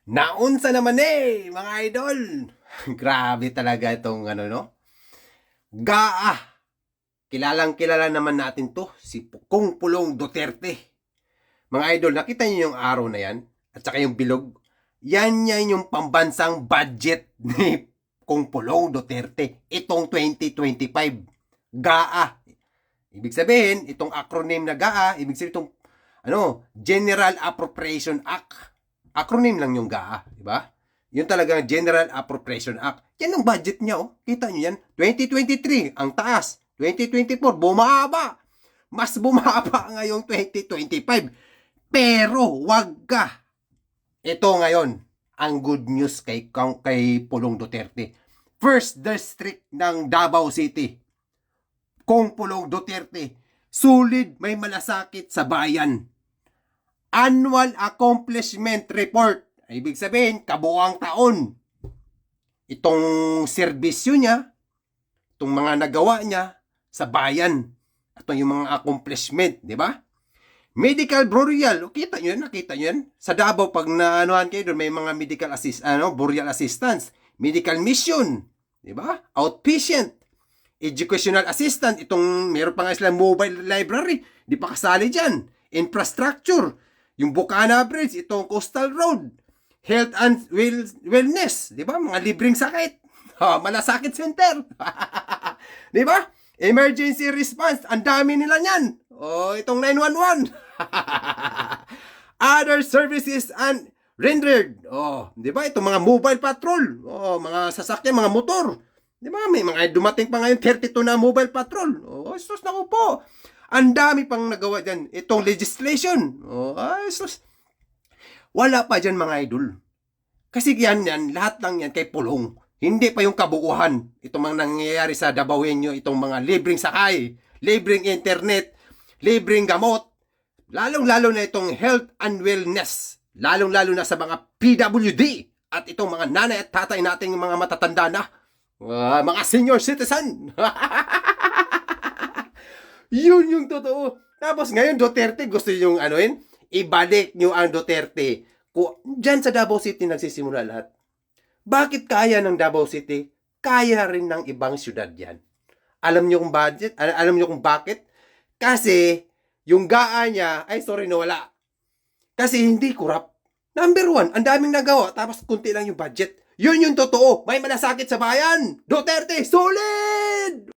Naunsa naman mga idol. Grabe talaga itong no? GAA. Kilalang kilala naman natin to, si Kung Pulong Duterte. Mga idol, nakita niyo yung araw na yan? At saka yung bilog? Yan yung pambansang budget ni Kung Pulong Duterte. Itong 2025. GAA. Ibig sabihin, itong acronym na GAA, ibig sabihin itong General Appropriation Act. Acronym lang yung GAA, di ba? Yun talagang General Appropriation Act. Yan ang budget niya, oh. Kita niyo yan? 2023, ang taas. 2024, bumaba. Mas bumaba ngayong 2025. Pero, wag ka. Ito ngayon, ang good news kay Pulong Duterte. First District ng Davao City. Kung Pulong Duterte, sulit may malasakit sa bayan. Annual Accomplishment Report. Ibig sabihin, kabuang taon. Itong serbisyo niya, itong mga nagawa niya sa bayan. Ito yung mga accomplishment, di ba? Medical burial. Kita nyo yan, nakita nyo yan. Sa Davao, pag naanuhan kayo doon, may mga medical burial assistance. Medical mission. Di ba? Outpatient. Educational assistant. Itong, meron pa nga sila mobile library. Di pa kasali dyan. Infrastructure. Yung Bukana Bridge. Itong Coastal Road. Health and wellness. Di ba? Mga libreng sakit. Malasakit center. Di ba? Emergency response. Ang dami nila niyan. Itong 911. Other services and rendered. Di ba? Itong mga mobile patrol. Mga sasakyan, mga motor. Di ba? May mga dumating pa ngayon 32 na mobile patrol. Sus, naku po. Ang dami pang nagawa dyan. Itong legislation. Sus. Wala pa dyan mga idol. Kasi yan, lahat lang yan kay Pulong. Hindi pa yung kabuuan. Itong mga nangyayari sa Davaoenyo, itong mga libreng sakay, libreng internet, libreng gamot, lalong-lalo na itong health and wellness, lalong-lalo na sa mga PWD at itong mga nanay at tatay nating mga matatanda na, mga senior citizen. Yun yung totoo. Tapos ngayon Duterte gusto yung ibalik nyo ang Duterte. Diyan sa Davao City nagsisimula lahat. Bakit kaya ng Davao City? Kaya rin ng ibang syudad yan. Alam nyo kung budget? Alam nyo kung bakit? Kasi yung GAA niya, nawala. Kasi hindi kurap. Number 1, ang daming nagawa, tapos kunti lang yung budget. Yun yung totoo. May malasakit sa bayan. Duterte, solid!